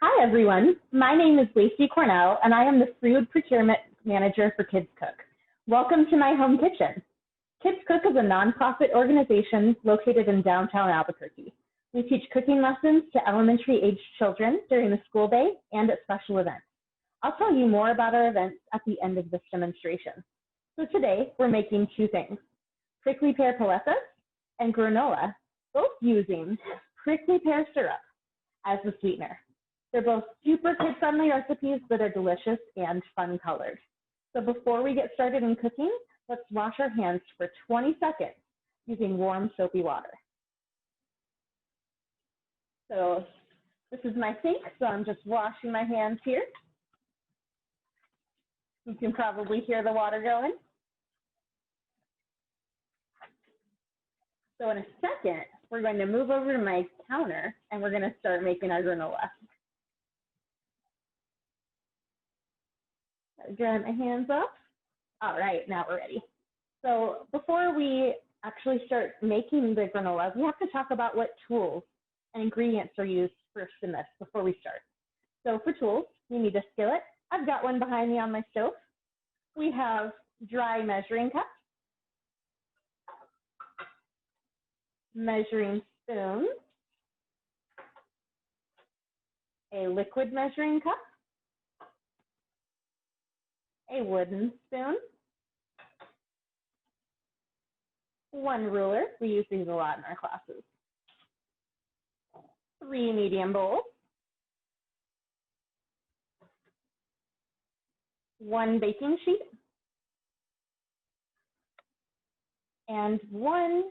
Hi, everyone. My name is Lacey Cornell, and I am the Food Procurement Manager for Kids Cook. Welcome to my home kitchen. Kids Cook is a nonprofit organization located in downtown Albuquerque. We teach cooking lessons to elementary-aged children during the school day and at special events. I'll tell you more about our events at the end of this demonstration. So today, we're making two things: prickly pear paletas and granola, both using prickly pear syrup as the sweetener. They're both super kid-friendly recipes that are delicious and fun-colored. So before we get started in cooking, let's wash our hands for 20 seconds using warm, soapy water. So this is my sink, so I'm just washing my hands here. You can probably hear the water going. So in a second, we're going to move over to my counter and we're going to start making our granola. Dry my hands off. All right, now we're ready. So before we actually start making the granola, we have to talk about what tools and ingredients are used first in this before we start. So for tools, we need a skillet. I've got one behind me on my stove. We have dry measuring cups, measuring spoons, a liquid measuring cup, a wooden spoon, one ruler. We use these a lot in our classes. 3 medium bowls, 1 baking sheet, and 1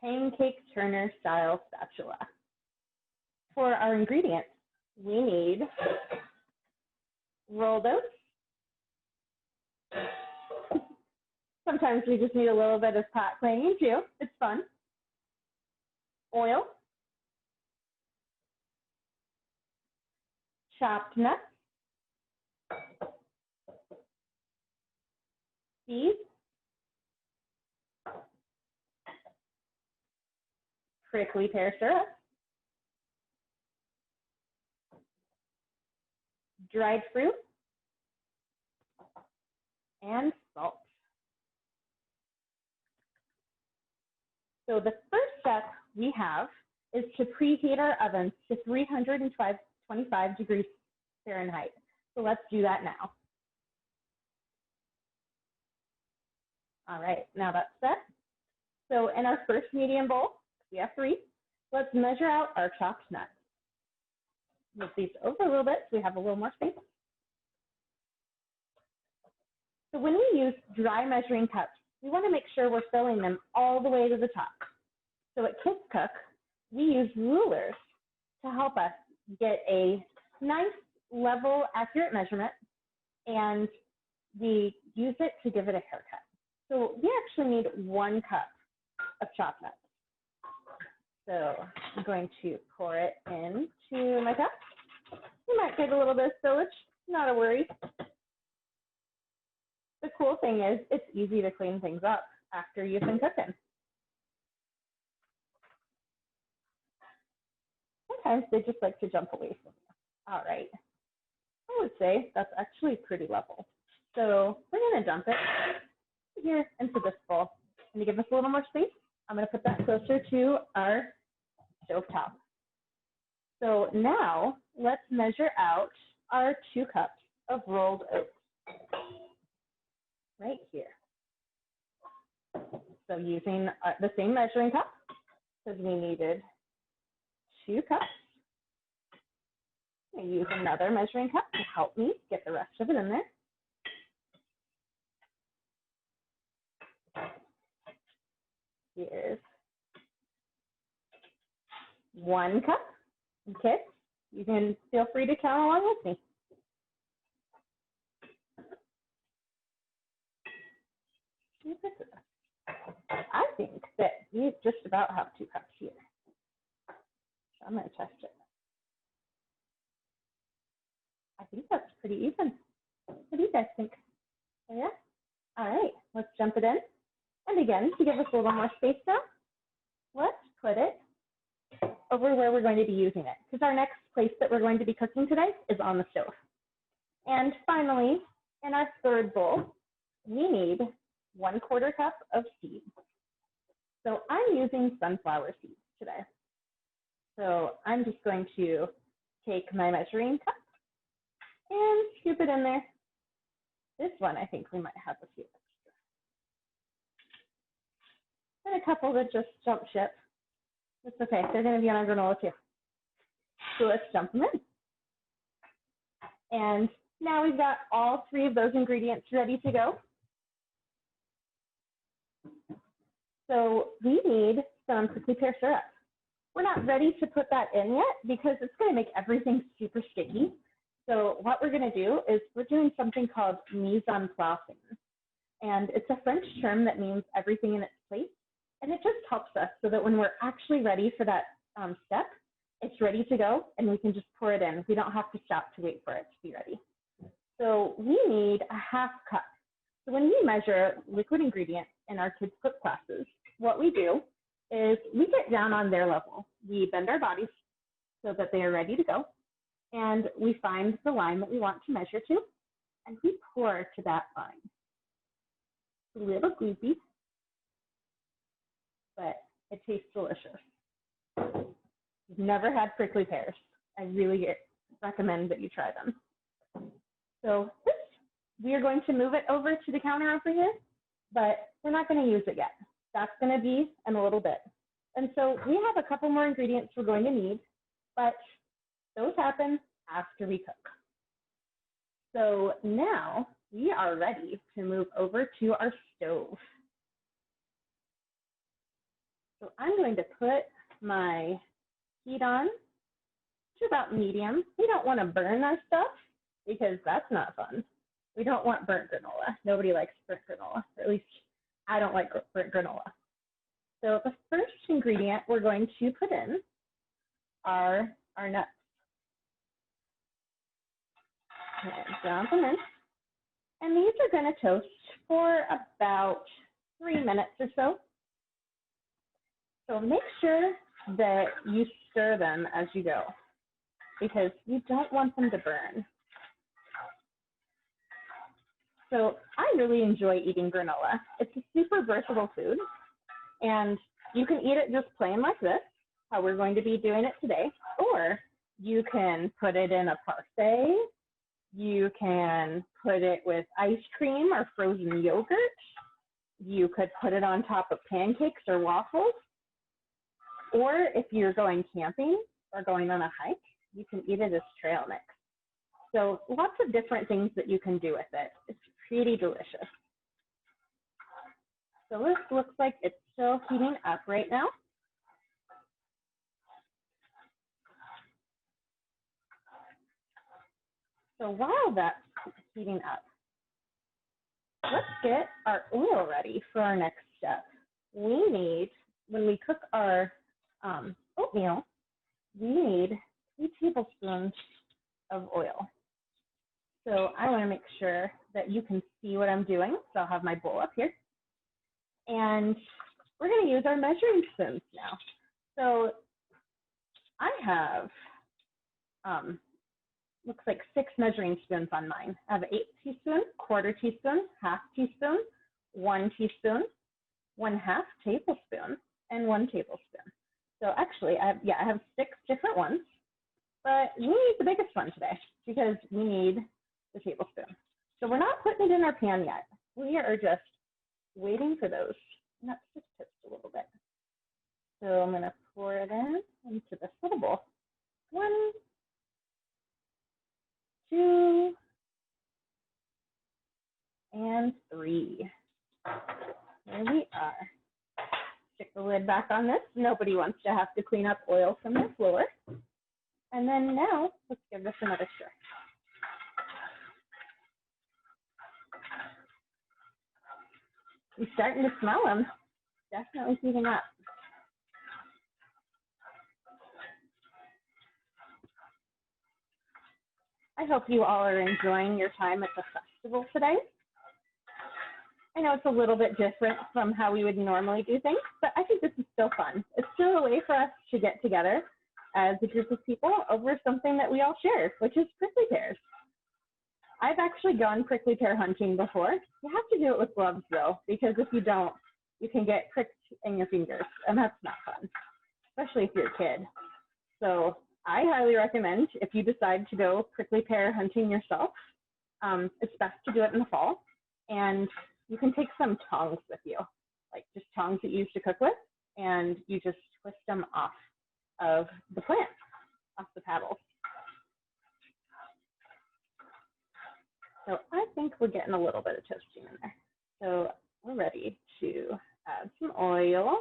pancake turner style spatula. For our ingredients, we need rolled oats. Sometimes we just need a little bit of pot clanging too. It's fun. Oil, chopped nuts, seeds, prickly pear syrup, dried fruit, and salt. So the first step we have is to preheat our ovens to 325 degrees Fahrenheit. So let's do that now. All right, now that's set. So in our first medium bowl, we have 3. Let's measure out our chopped nuts. Move these over a little bit so we have a little more space. So when we use dry measuring cups, we want to make sure we're filling them all the way to the top. So at Kids Cook, we use rulers to help us get a nice, level, accurate measurement, and we use it to give it a haircut. So we actually need 1 cup of chopped nuts. So I'm going to pour it into my cup. You might get a little bit of spillage, not a worry. The cool thing is it's easy to clean things up after you've been cooking. Sometimes they just like to jump away from you. All right. I would say that's actually pretty level. So we're going to dump it here into this bowl. And to give us a little more space, I'm going to put that closer to our stove top. So now let's measure out our 2 cups of rolled oats. Right here. So using the same measuring cup, because we needed 2 cups. I use another measuring cup to help me get the rest of it in there. Here's 1 cup. Okay, you can feel free to count along with me. I think that we just about have 2 cups here. So I'm going to test it. I think that's pretty even. What do you guys think? Yeah? All right, let's jump it in. And again, to give us a little more space now, let's put it over where we're going to be using it, because our next place that we're going to be cooking today is on the stove. And finally, in our third bowl, we need 1/4 cup of seeds. So I'm using sunflower seeds today. So I'm just going to take my measuring cup and scoop it in there. This one, I think we might have a few extra. And a couple that just jumped ship. It's okay, they're gonna be on our granola too. So let's dump them in. And now we've got all 3 of those ingredients ready to go. So we need some prickly pear syrup. We're not ready to put that in yet because it's going to make everything super sticky. So what we're going to do is we're doing something called mise en place. And it's a French term that means everything in its place. And it just helps us so that when we're actually ready for that step, it's ready to go and we can just pour it in. We don't have to stop to wait for it to be ready. So we need a 1/2 cup. So when we measure liquid ingredients in our kids' cook classes, what we do is we get down on their level. We bend our bodies so that they are ready to go. And we find the line that we want to measure to, and we pour to that line. It's a little gloopy, but it tastes delicious. If you've never had prickly pears, I really recommend that you try them. So we are going to move it over to the counter over here, but we're not going to use it yet. That's going to be in a little bit. And so we have a couple more ingredients we're going to need, but those happen after we cook. So now we are ready to move over to our stove. So I'm going to put my heat on to about medium. We don't want to burn our stuff because that's not fun. We don't want burnt granola. Nobody likes burnt granola, or at least I don't like burnt granola. So the first ingredient we're going to put in are our nuts. Dump them in. And these are going to toast for about 3 minutes or so. So make sure that you stir them as you go because you don't want them to burn. So I really enjoy eating granola. It's a super versatile food, and you can eat it just plain like this, how we're going to be doing it today, or you can put it in a parfait. You can put it with ice cream or frozen yogurt. You could put it on top of pancakes or waffles. Or if you're going camping or going on a hike, you can eat it as trail mix. So lots of different things that you can do with it. It's pretty delicious. So this looks like it's still heating up right now. So while that's heating up, let's get our oil ready for our next step. We need, when we cook our oatmeal, we need 3 tablespoons of oil. So I want to make sure that you can see what I'm doing. So I'll have my bowl up here. And we're going to use our measuring spoons now. So I have, looks like 6 measuring spoons on mine. I have 8 teaspoons, 1/4 teaspoon, 1/2 teaspoon, 1 teaspoon, 1/2 tablespoon, and 1 tablespoon. So actually, I have 6 different ones, but we need the biggest one today because we need the tablespoon. So we're not putting it in our pan yet. We are just waiting for those nuts to toast a little bit. So I'm going to pour it into this little bowl. 1, 2, and 3. There we are. Stick the lid back on this. Nobody wants to have to clean up oil from their floor. And then now, let's give this another stir. You're starting to smell them. Definitely heating up. I hope you all are enjoying your time at the festival today. I know it's a little bit different from how we would normally do things, but I think this is still fun. It's still a way for us to get together as a group of people over something that we all share, which is prickly pears. I've actually gone prickly pear hunting before. You have to do it with gloves though, because if you don't, you can get pricked in your fingers, and that's not fun, especially if you're a kid. So I highly recommend, if you decide to go prickly pear hunting yourself, it's best to do it in the fall. And you can take some tongs with you, like just tongs that you use to cook with, and you just twist them off of the plant, off the paddles. So I think we're getting a little bit of toasting in there. So we're ready to add some oil.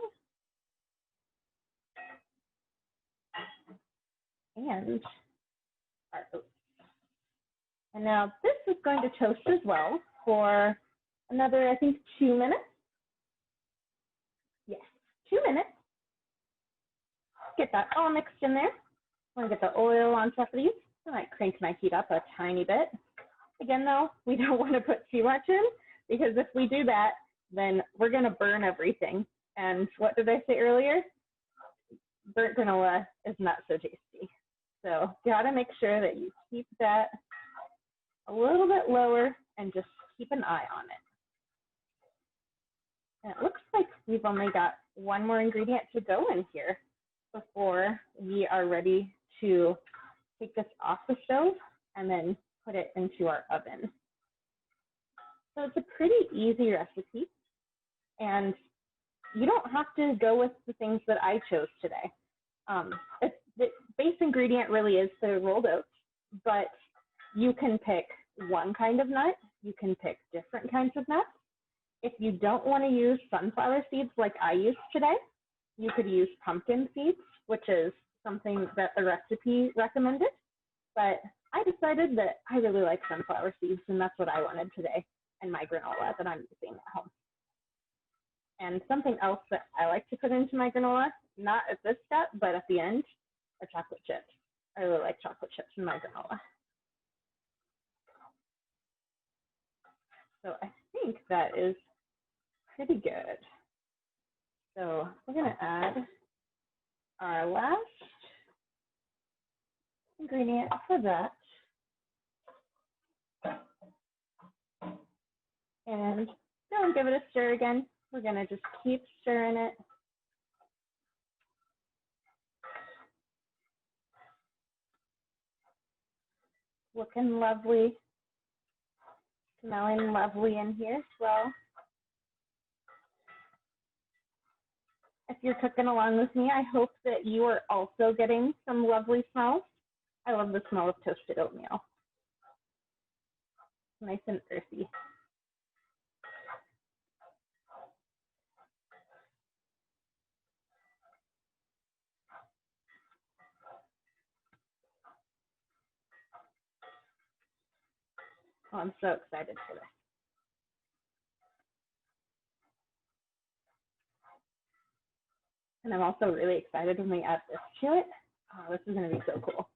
And our oats. And now this is going to toast as well for another, I think, 2 minutes. Yes, 2 minutes. Get that all mixed in there. I'm going to get the oil on top of these. I might crank my heat up a tiny bit. Again, though, we don't want to put too much in, because if we do that, then we're going to burn everything. And what did I say earlier? Burnt granola is not so tasty. So gotta make sure that you keep that a little bit lower and just keep an eye on it. And it looks like we've only got one more ingredient to go in here before we are ready to take this off the stove and then put it into our oven. So it's a pretty easy recipe, and you don't have to go with the things that I chose today. The base ingredient really is the rolled oats, but you can pick one kind of nut. You can pick different kinds of nuts. If you don't want to use sunflower seeds like I used today, you could use pumpkin seeds, which is something that the recipe recommended. But I decided that I really like sunflower seeds, and that's what I wanted today in my granola that I'm using at home. And something else that I like to put into my granola, not at this step, but at the end, are chocolate chips. I really like chocolate chips in my granola. So I think that is pretty good. So we're going to add our last ingredient for that. And go and give it a stir again. We're going to just keep stirring it. Looking lovely, smelling lovely in here as well. If you're cooking along with me, I hope that you are also getting some lovely smells. I love the smell of toasted oatmeal. Nice and earthy. Oh, I'm so excited for this. And I'm also really excited when we add this to it. Oh, this is going to be so cool.